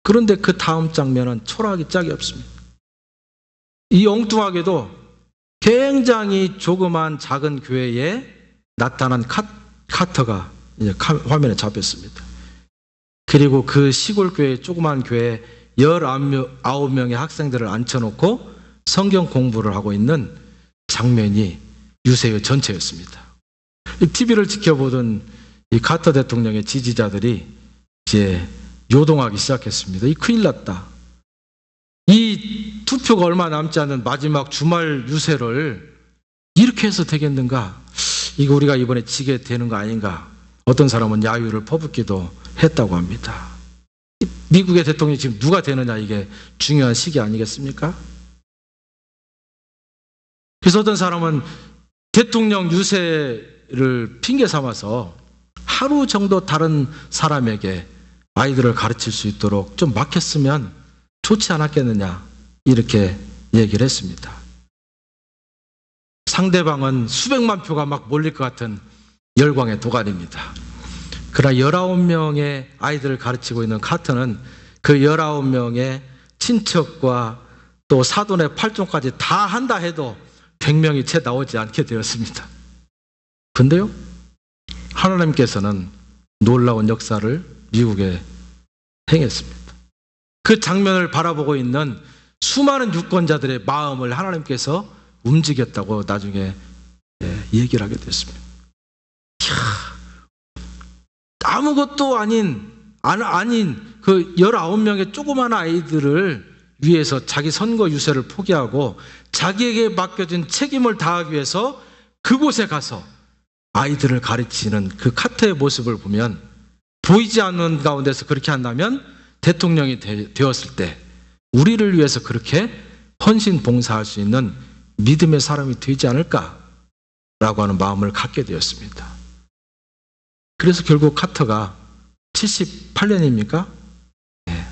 그런데 그 다음 장면은 초라하기 짝이 없습니다. 이 엉뚱하게도 굉장히 조그만 작은 교회에 나타난 카터가 이제 화면에 잡혔습니다. 그리고 그 시골 교회, 조그만 교회에 19명의 학생들을 앉혀놓고 성경 공부를 하고 있는 장면이 유세의 전체였습니다. 이 TV를 지켜보던 이 카터 대통령의 지지자들이 이제 요동하기 시작했습니다. 이 큰일 났다. 이 투표가 얼마 남지 않은 마지막 주말 유세를 이렇게 해서 되겠는가? 이거 우리가 이번에 지게 되는 거 아닌가? 어떤 사람은 야유를 퍼붓기도 했다고 합니다. 미국의 대통령이 지금 누가 되느냐, 이게 중요한 시기 아니겠습니까? 그래서 어떤 사람은 대통령 유세를 핑계 삼아서 하루 정도 다른 사람에게 아이들을 가르칠 수 있도록 좀 막혔으면 좋지 않았겠느냐, 이렇게 얘기를 했습니다. 상대방은 수백만 표가 막 몰릴 것 같은 열광의 도가니입니다. 그러나 19명의 아이들을 가르치고 있는 카터는 그 19명의 친척과 또 사돈의 팔종까지 다 한다 해도 100명이 채 나오지 않게 되었습니다. 근데요, 하나님께서는 놀라운 역사를 미국에 행했습니다. 그 장면을 바라보고 있는 수많은 유권자들의 마음을 하나님께서 움직였다고 나중에 얘기를 하게 됐습니다. 아무것도 아닌 그 19명의 조그마한 아이들을 위해서 자기 선거 유세를 포기하고 자기에게 맡겨진 책임을 다하기 위해서 그곳에 가서 아이들을 가르치는 그 카터의 모습을 보면, 보이지 않는 가운데서 그렇게 한다면 대통령이 되었을 때 우리를 위해서 그렇게 헌신 봉사할 수 있는 믿음의 사람이 되지 않을까라고 하는 마음을 갖게 되었습니다. 그래서 결국 카터가 78년입니까?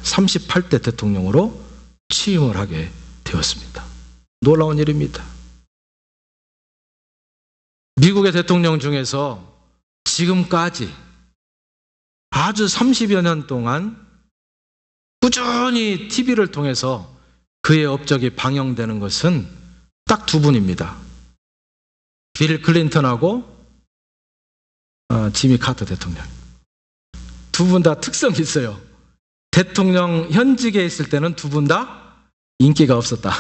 38대 대통령으로 취임을 하게 되었습니다. 놀라운 일입니다. 미국의 대통령 중에서 지금까지 아주 30여 년 동안 꾸준히 TV를 통해서 그의 업적이 방영되는 것은 딱 두 분입니다. 빌 클린턴하고 지미 카터 대통령. 두 분 다 특성이 있어요. 대통령 현직에 있을 때는 두 분 다 인기가 없었다.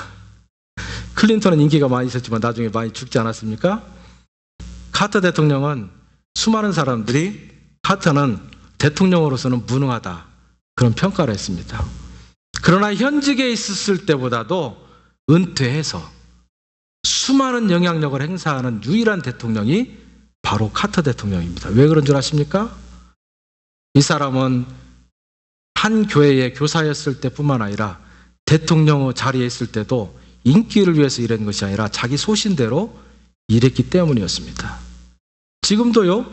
클린턴은 인기가 많이 있었지만 나중에 많이 죽지 않았습니까? 카터 대통령은 수많은 사람들이 카터는 대통령으로서는 무능하다, 그런 평가를 했습니다. 그러나 현직에 있었을 때보다도 은퇴해서 수많은 영향력을 행사하는 유일한 대통령이 바로 카터 대통령입니다. 왜 그런 줄 아십니까? 이 사람은 한 교회의 교사였을 때뿐만 아니라 대통령 자리에 있을 때도 인기를 위해서 일한 것이 아니라 자기 소신대로 일했기 때문이었습니다. 지금도요,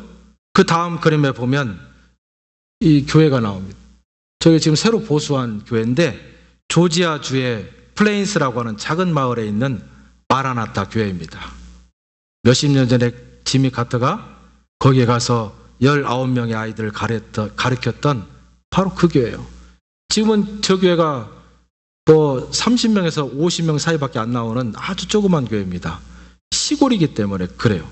그 다음 그림에 보면 이 교회가 나옵니다. 저기 지금 새로 보수한 교회인데 조지아주의 플레인스라고 하는 작은 마을에 있는 마라나타 교회입니다. 몇십 년 전에 지미 카터가 거기에 가서 19명의 아이들을 가르쳤던 바로 그 교회예요. 지금은 저 교회가 뭐 30명에서 50명 사이밖에 안 나오는 아주 조그만 교회입니다. 시골이기 때문에 그래요.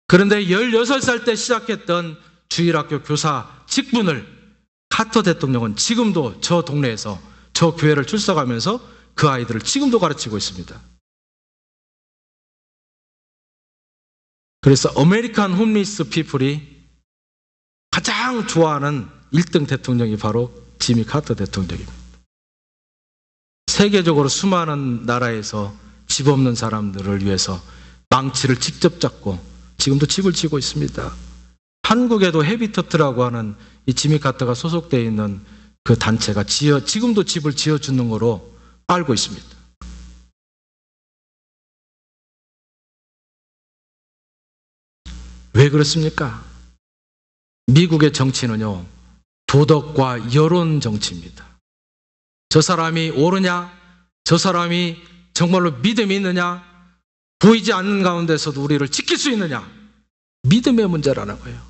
그런데 16살 때 시작했던 주일학교 교사 직분을 카터 대통령은 지금도 저 동네에서 저 교회를 출석하면서 그 아이들을 지금도 가르치고 있습니다. 그래서 아메리칸 홈리스 피플이 가장 좋아하는 1등 대통령이 바로 지미 카터 대통령입니다. 세계적으로 수많은 나라에서 집 없는 사람들을 위해서 망치를 직접 잡고 지금도 집을 지고 있습니다. 한국에도 헤비터트라고 하는 이 지미 카터가 소속되어 있는 그 단체가 지금도 집을 지어주는 거로 알고 있습니다. 왜 그렇습니까? 미국의 정치는요, 도덕과 여론 정치입니다. 저 사람이 옳으냐? 저 사람이 정말로 믿음이 있느냐? 보이지 않는 가운데서도 우리를 지킬 수 있느냐? 믿음의 문제라는 거예요.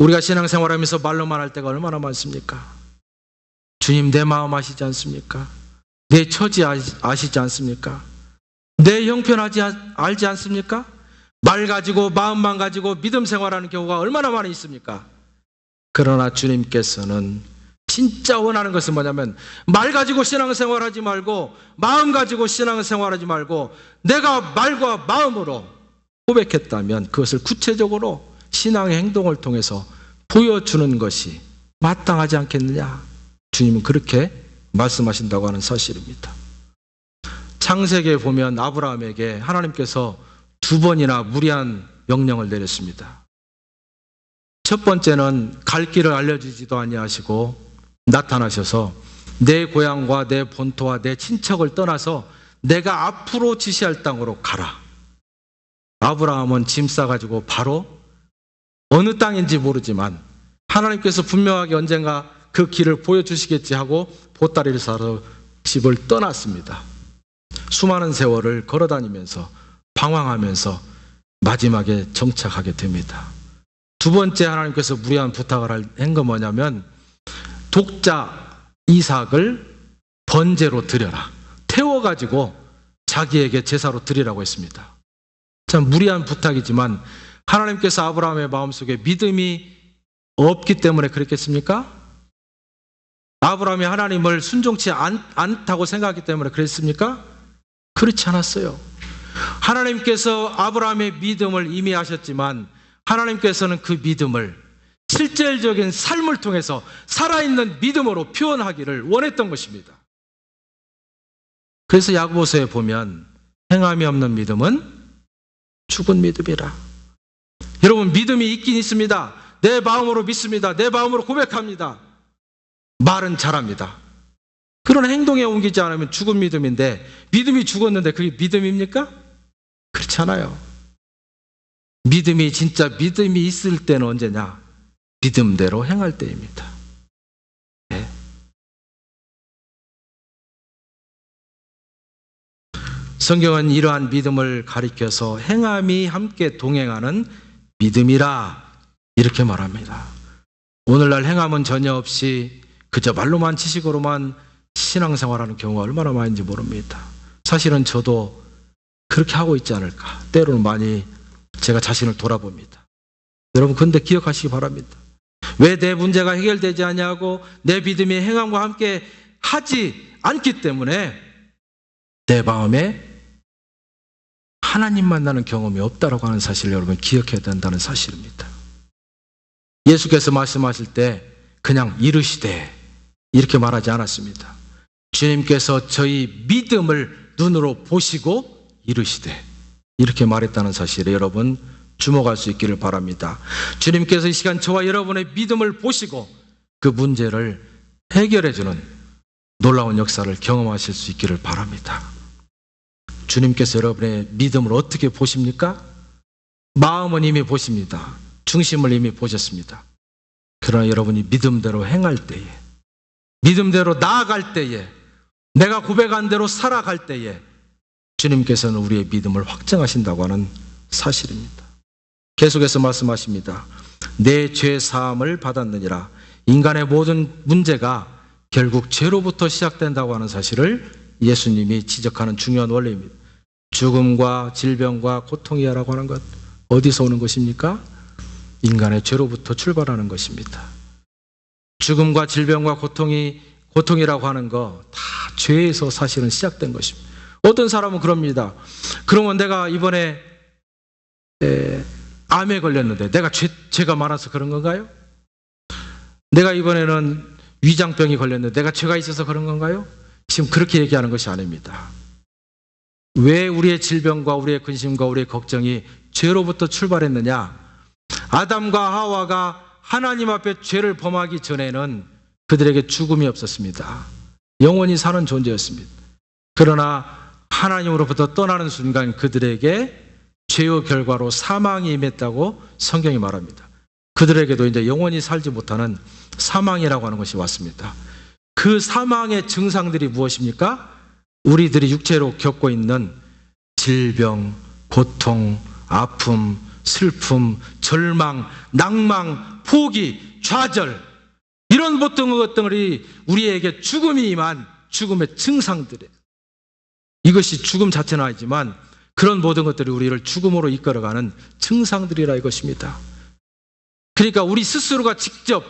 우리가 신앙생활하면서 말로만 할 때가 얼마나 많습니까? 주님 내 마음 아시지 않습니까? 내 처지 아시지 않습니까? 내 형편하지 알지 않습니까? 말 가지고 마음만 가지고 믿음 생활하는 경우가 얼마나 많이 있습니까? 그러나 주님께서는 진짜 원하는 것은 뭐냐면 말 가지고 신앙생활하지 말고 마음 가지고 신앙생활하지 말고 내가 말과 마음으로 고백했다면 그것을 구체적으로 신앙의 행동을 통해서 보여주는 것이 마땅하지 않겠느냐? 주님은 그렇게 말씀하신다고 하는 사실입니다. 창세기에 보면 아브라함에게 하나님께서 2번이나 무리한 명령을 내렸습니다. 첫 번째는 갈 길을 알려주지도 아니하시고 나타나셔서 내 고향과 내 본토와 내 친척을 떠나서 내가 앞으로 지시할 땅으로 가라. 아브라함은 짐 싸가지고 바로 어느 땅인지 모르지만 하나님께서 분명하게 언젠가 그 길을 보여주시겠지 하고 보따리를 싸서 집을 떠났습니다. 수많은 세월을 걸어다니면서 방황하면서 마지막에 정착하게 됩니다. 두 번째 하나님께서 무리한 부탁을 한 건 뭐냐면 독자 이삭을 번제로 드려라. 태워가지고 자기에게 제사로 드리라고 했습니다. 참 무리한 부탁이지만 하나님께서 아브라함의 마음속에 믿음이 없기 때문에 그랬겠습니까? 아브라함이 하나님을 순종치 않다고 생각하기 때문에 그랬습니까? 그렇지 않았어요. 하나님께서 아브라함의 믿음을 이미 아셨지만 하나님께서는 그 믿음을 실질적인 삶을 통해서 살아있는 믿음으로 표현하기를 원했던 것입니다. 그래서 야고보서에 보면 행함이 없는 믿음은 죽은 믿음이라. 여러분 믿음이 있긴 있습니다. 내 마음으로 믿습니다. 내 마음으로 고백합니다. 말은 잘합니다. 그러나 행동에 옮기지 않으면 죽은 믿음인데 믿음이 죽었는데 그게 믿음입니까? 그렇지 않아요. 믿음이 진짜 믿음이 있을 때는 언제냐? 믿음대로 행할 때입니다. 네. 성경은 이러한 믿음을 가리켜서 행함이 함께 동행하는 믿음이라 이렇게 말합니다. 오늘날 행함은 전혀 없이 그저 말로만 지식으로만 신앙생활하는 경우가 얼마나 많은지 모릅니다. 사실은 저도 그렇게 하고 있지 않을까. 때로는 많이 제가 자신을 돌아봅니다. 여러분 근데 기억하시기 바랍니다. 왜 내 문제가 해결되지 않냐고 내 믿음이 행함과 함께 하지 않기 때문에 내 마음에 하나님 만나는 경험이 없다라고 하는 사실을 여러분 기억해야 된다는 사실입니다. 예수께서 말씀하실 때 그냥 이르시되 이렇게 말하지 않았습니다. 주님께서 저희 믿음을 눈으로 보시고 이르시되 이렇게 말했다는 사실에 여러분 주목할 수 있기를 바랍니다. 주님께서 이 시간 저와 여러분의 믿음을 보시고 그 문제를 해결해주는 놀라운 역사를 경험하실 수 있기를 바랍니다. 주님께서 여러분의 믿음을 어떻게 보십니까? 마음은 이미 보십니다. 중심을 이미 보셨습니다. 그러나 여러분이 믿음대로 행할 때에, 믿음대로 나아갈 때에, 내가 고백한 대로 살아갈 때에 주님께서는 우리의 믿음을 확증하신다고 하는 사실입니다. 계속해서 말씀하십니다. 내 죄 사함을 받았느니라. 인간의 모든 문제가 결국 죄로부터 시작된다고 하는 사실을 예수님이 지적하는 중요한 원리입니다. 죽음과 질병과 고통이라고 하는 것 어디서 오는 것입니까? 인간의 죄로부터 출발하는 것입니다. 죽음과 질병과 고통이라고 하는 거 다 죄에서 사실은 시작된 것입니다. 어떤 사람은 그럽니다. 그러면 내가 이번에 암에 걸렸는데 내가 죄가 많아서 그런 건가요? 내가 이번에는 위장병이 걸렸는데 내가 죄가 있어서 그런 건가요? 지금 그렇게 얘기하는 것이 아닙니다. 왜 우리의 질병과 우리의 근심과 우리의 걱정이 죄로부터 출발했느냐? 아담과 하와가 하나님 앞에 죄를 범하기 전에는 그들에게 죽음이 없었습니다. 영원히 사는 존재였습니다. 그러나 하나님으로부터 떠나는 순간 그들에게 죄의 결과로 사망이 임했다고 성경이 말합니다. 그들에게도 이제 영원히 살지 못하는 사망이라고 하는 것이 왔습니다. 그 사망의 증상들이 무엇입니까? 우리들이 육체로 겪고 있는 질병, 고통, 아픔, 슬픔, 절망, 낭망, 포기, 좌절, 이런 모든 것들이 우리에게 죽음이 임한 죽음의 증상들이에요. 이것이 죽음 자체는 아니지만 그런 모든 것들이 우리를 죽음으로 이끌어가는 증상들이라 이것입니다. 그러니까 우리 스스로가 직접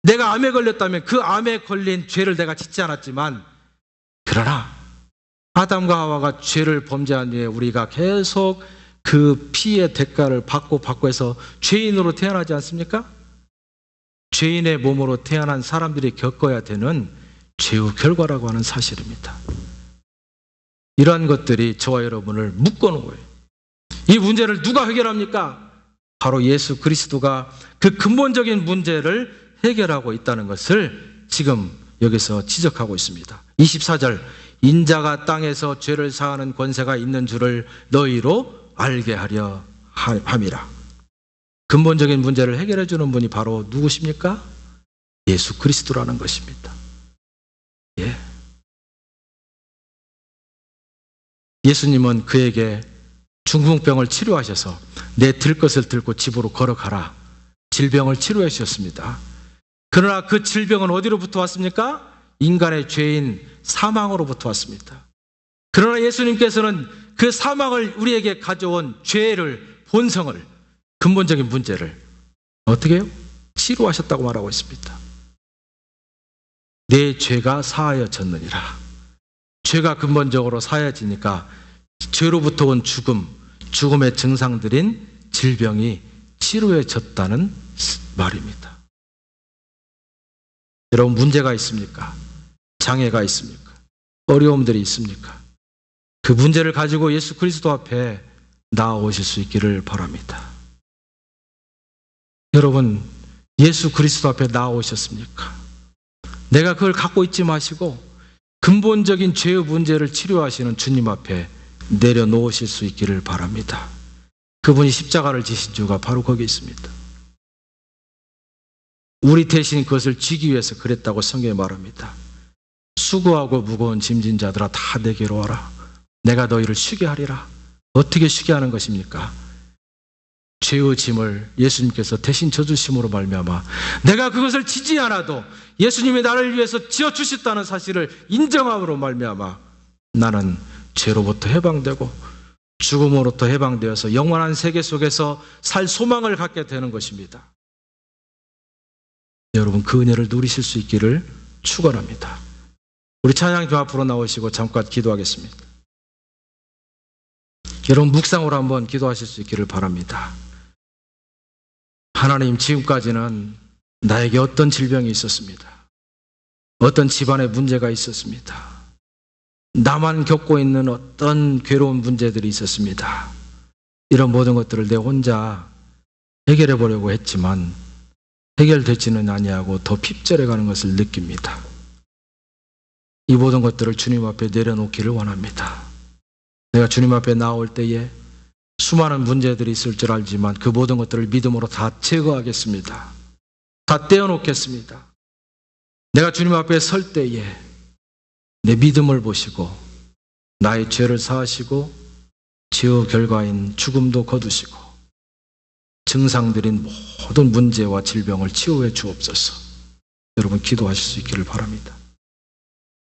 내가 암에 걸렸다면 그 암에 걸린 죄를 내가 짓지 않았지만, 그러나 아담과 하와가 죄를 범죄한 뒤에 우리가 계속 그 피의 대가를 받고 해서 죄인으로 태어나지 않습니까? 죄인의 몸으로 태어난 사람들이 겪어야 되는 죄의 결과라고 하는 사실입니다. 이러한 것들이 저와 여러분을 묶어놓은 거예요. 이 문제를 누가 해결합니까? 바로 예수 그리스도가 그 근본적인 문제를 해결하고 있다는 것을 지금 여기서 지적하고 있습니다. 24절, 인자가 땅에서 죄를 사하는 권세가 있는 줄을 너희로 알게 하려 함이라. 근본적인 문제를 해결해 주는 분이 바로 누구십니까? 예수 그리스도라는 것입니다. 예. 예수님은 그에게 중풍병을 치료하셔서 내 들 것을 들고 집으로 걸어가라, 질병을 치료해 주셨습니다. 그러나 그 질병은 어디로부터 왔습니까? 인간의 죄인 사망으로부터 왔습니다. 그러나 예수님께서는 그 사망을 우리에게 가져온 죄를, 본성을, 근본적인 문제를 어떻게 해요? 치료하셨다고 말하고 있습니다. 내 죄가 사하여졌느니라. 죄가 근본적으로 사하여지니까 죄로부터 온 죽음, 죽음의 증상들인 질병이 치료해졌다는 말입니다. 여러분, 문제가 있습니까? 장애가 있습니까? 어려움들이 있습니까? 그 문제를 가지고 예수 그리스도 앞에 나아오실 수 있기를 바랍니다. 여러분, 예수 그리스도 앞에 나아오셨습니까? 내가 그걸 갖고 있지 마시고 근본적인 죄의 문제를 치료하시는 주님 앞에 내려놓으실 수 있기를 바랍니다. 그분이 십자가를 지신 이유가 바로 거기 있습니다. 우리 대신 그것을 지기 위해서 그랬다고 성경에 말합니다. 수고하고 무거운 짐진 자들아 다 내게로 와라. 내가 너희를 쉬게 하리라. 어떻게 쉬게 하는 것입니까? 죄의 짐을 예수님께서 대신 져주심으로 말미암아 내가 그것을 지지 않아도 예수님이 나를 위해서 지어주셨다는 사실을 인정함으로 말미암아 나는 죄로부터 해방되고 죽음으로부터 해방되어서 영원한 세계 속에서 살 소망을 갖게 되는 것입니다. 여러분, 그 은혜를 누리실 수 있기를 축원합니다. 우리 찬양팀 앞으로 나오시고 잠깐 기도하겠습니다. 여러분, 묵상으로 한번 기도하실 수 있기를 바랍니다. 하나님, 지금까지는 나에게 어떤 질병이 있었습니다. 어떤 집안의 문제가 있었습니다. 나만 겪고 있는 어떤 괴로운 문제들이 있었습니다. 이런 모든 것들을 내 혼자 해결해 보려고 했지만 해결되지는 아니하고 더 핍절해 가는 것을 느낍니다. 이 모든 것들을 주님 앞에 내려놓기를 원합니다. 내가 주님 앞에 나올 때에 수많은 문제들이 있을 줄 알지만 그 모든 것들을 믿음으로 다 제거하겠습니다. 다 떼어놓겠습니다. 내가 주님 앞에 설 때에 내 믿음을 보시고 나의 죄를 사하시고 죄의 결과인 죽음도 거두시고 증상들인 모든 문제와 질병을 치유해 주옵소서. 여러분, 기도하실 수 있기를 바랍니다.